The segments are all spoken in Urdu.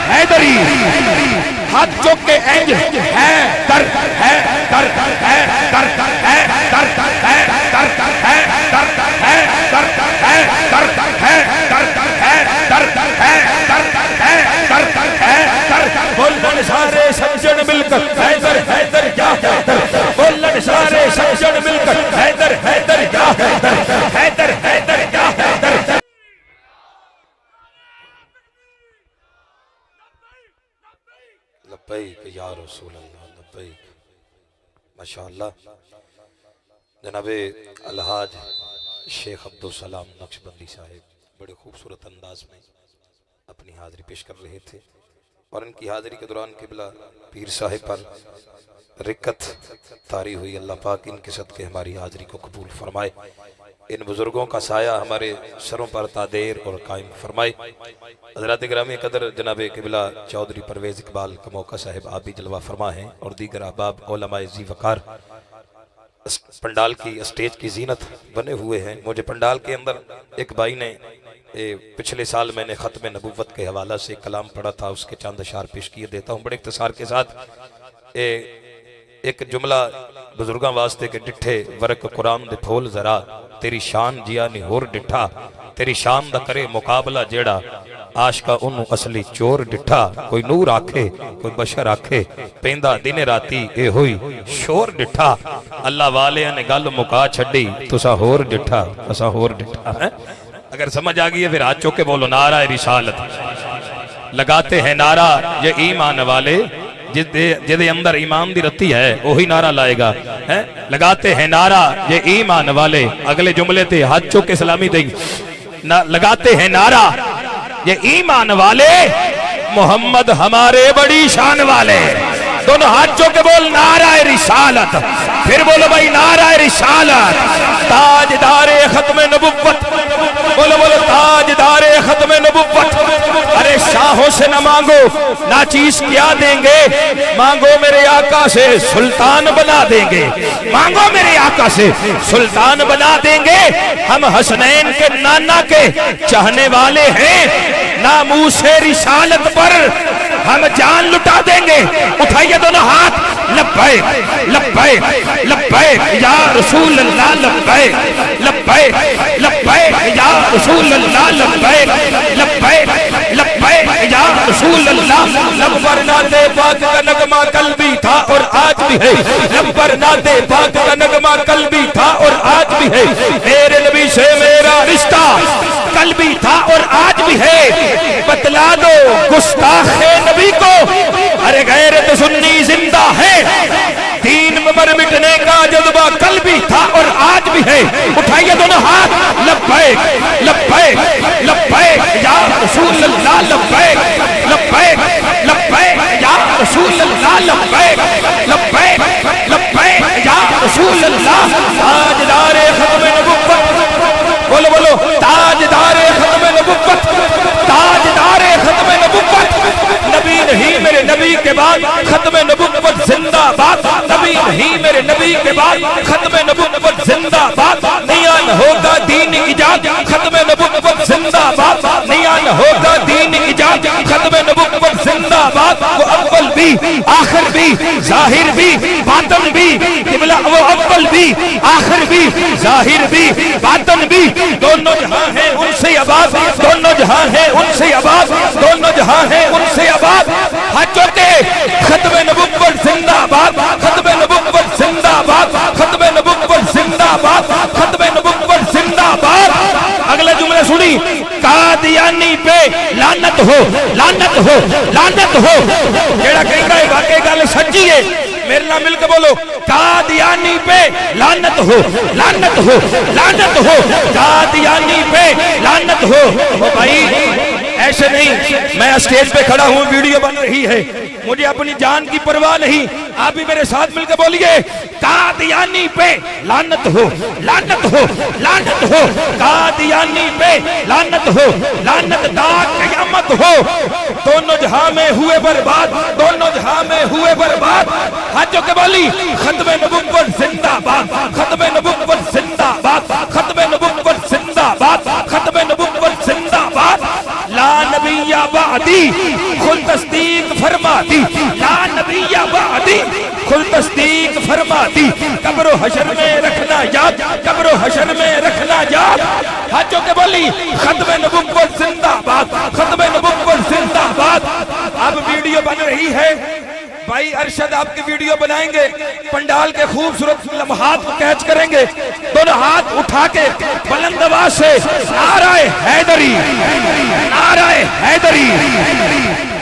حیدری ہاتھ چوک کے اینج ہے در ہے در ہے در ہے در ہے در ہے در ہے در ہے در ہے در ہے در ہے در ہے در ہے در بولن سارے سجن مل کر حیدر حیدر یا حیدر بولن سارے سجن مل کر حیدر حیدر یا حیدر حیدر حیدر یا حیدر لبیک یا رسول اللہ لبیک ماشاءاللہ جناب الحاج شیخ عبدالسلام نقشبندی صاحب بڑے خوبصورت انداز میں اپنی حاضری پیش کر رہے تھے اور ان کی حاضری کے دوران قبلہ پیر صاحب پر رکت طاری ہوئی اللہ پاک ان کے صدقے ہماری حاضری کو قبول فرمائے ان بزرگوں کا سایہ ہمارے سروں پر تادیر اور قائم فرمائے حضرات گرامی قدر جناب قبلہ چودھری پرویز اقبال کا موقع صاحب آپ بھی جلوہ فرما ہیں اور دیگر احباب علماء ذی وقار پنڈال کی اسٹیج کی زینت بنے ہوئے ہیں مجھے پنڈال کے اندر ایک بھائی نے پچھلے سال میں نے ختم نبوت کے حوالہ سے کلام پڑھا تھا اس کے چاند اشعار پیش کیے دیتا ہوں بڑے اختصار کے ساتھ ایک جملہ بزرگاں واسطے کے ڈٹھے ورق قرآن دے پھول ذرا تیری شان جیا نہیں ہور ڈٹھا تیری شان دا کرے مقابلہ جیڑا عاشقہ انہوں اصلی چور ڈٹھا کوئی نور آکھے کوئی بشر آکھے پیندہ دن راتی اے ہوئی شور ڈٹھا اللہ والے نے گل مکا چھڑی تسا ہور ڈٹھا تسا ہور ڈٹھا اگر سمجھ آگئی ہے پھر ہاتھ چوکے بولو نعرہ رسالت لگاتے ہیں نعرہ یہ ایمان والے جدے اندر ایمان دی رتی ہے وہی نعرہ لائے گا لگاتے ہیں نعرہ یہ ایمان والے اگلے جملے تے ہاتھ چوکے سلامی دیں لگاتے ہیں نعرہ یہ ایمان والے محمد ہمارے بڑی شان والے دونوں ہاتھ چوکے بول نعرہ رسالت پھر بولو بھائی نعرہ رسالت تاجدار ختم نبوت بولو بولو تاجدار ختم نبوت ارے شاہوں سے نہ مانگو نہ چیز کیا دیں گے مانگو میرے آقا سے سلطان بنا دیں گے مانگو میرے آقا سے سلطان بنا دیں گے ہم حسنین کے نانا کے چاہنے والے ہیں ناموس رسالت پر ہم جان لٹا دیں گے اٹھائیے دونوں ہاتھ لبیک لبیک لبیک یا رسول اللہ لبیک لبیک لبیک یا رسول اللہ لبیک لبیک لبیک یا رسول اللہ لب پر نعت پاک کا نغمہ کل بھی تھا اور آج بھی ہے لب پر نعت پاک کا نغمہ کل بھی تھا اور آج بھی ہے میرے نبی سے میرا رشتہ کل بھی تھا اور آج بھی ہے بتلا دو گستاخ نبی کو ارے غیرت سنی زندہ ہے دین مر مٹنے کا جذبہ کل بھی تھا اور آج بھی ہے اٹھائیے دونوں ہاتھ لبیک لبیک لبیک یا رسول اللہ لبیک لبیک لبیک یا رسول اللہ لبیک لبیک لبیک یا رسول اللہ تاجدار ختم نبوت بولو بولو تاجدار ختم نبوت تاجدار ختم نبوت نبی نہیں میرے نبی کے بعد ختم نبوت زندہ باد نبی نہیں میرے نبی کے بعد ختم نبوت زندہ باد نیان ہوگا دین ایجاد ختم نبوت زندہ باد نیان ہوگا دین ایجاد ختم نبوت زندہ باد وہ اول بھی آخر بھی ظاہر بھی باطن بھی وہ اول بھی آخر بھی ظاہر بھی باطن بھی دونوں جہاں ہیں ان سے آباد دونوں جہاں ہیں ان سے آباد دونوں جہاں ہیں ان سے آباد ہاتھوں کے ختم نبوت زندہ باد ختم نبوت زندہ باد ختم نبوت زندہ باد ختم نبوت زندہ باد اگلا جملہ سنی قادیانی پہ لعنت ہو لعنت ہو لعنت ہو جیڑا کہیں گا واقعی گل سچی ہے میرے نام مل کے بولو قادیانی پہ لعنت ہو لعنت ہو لعنت ہو قادیانی پہ لعنت ہو بھائی ایسے نہیں میں اسٹیج پہ کھڑا ہوں ویڈیو بن رہی ہے مجھے اپنی جان کی پرواہ نہیں آپ بھی میرے ساتھ مل کے بولیے قادیانی پہ لعنت ہو لعنت ہو لعنت ہو قادیانی پہ لعنت ہو لعنت تا قیامت ہو دونوں جہاں میں ہوئے برباد دونوں جہاں میں ہوئے برباد ہاتھوں کے بولی ختم نبوت زندہ باد ختم نبوت زندہ باد ختم نبوت زندہ باد ختم نبوت زندہ باد لا نبی بعد بعدی خود تصدیق فرما دی لا نبی بعدی خود تصدیق فرما دی قبر و حشر میں رکھنا یاد قبر و حشر میں رکھنا یاد ہاتھوں کے بولی ختم نبوت زندہ باد ختم نبوت زندہ باد اب ویڈیو بن رہی ہے بھائی ارشد آپ کی ویڈیو بنائیں گے پنڈال کے خوبصورت لمحات کو کیچ کریں گے دونوں ہاتھ اٹھا کے بلند آواز سے نعرہ حیدری نعرہ حیدری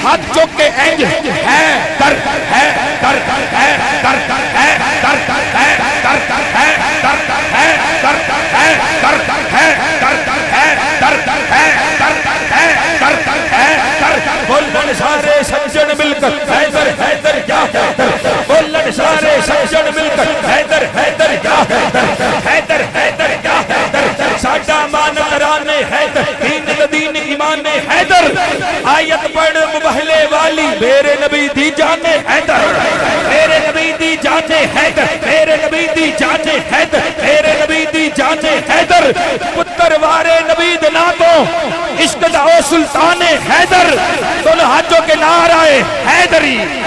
ہاتھ چوک کے اینج ہے در ہے در ہے در ہے در ہے در ہے در ہے در ہے در ہے در ہے در ہے در ہے در ہے در بولن سارے سجن مل کر حیدر حیدر یا حیدر بولن سارے سجن مل کر حیدر حیدر یا حیدر حیدر حیدر یا حیدر ساڈا مان ترانے حیدر دین دین ایمان حیدر آیت پڑھ مبہلے والی میرے نبی دی جانے حیدر میرے نبی دی جانے حیدر میرے نبی دی جانے حیدر میرے نبی دی جانے حیدر پتر وارے نبی دنا تو عشق دا او سلطان حیدر دونوں ہاتھوں کے نعرہ حیدری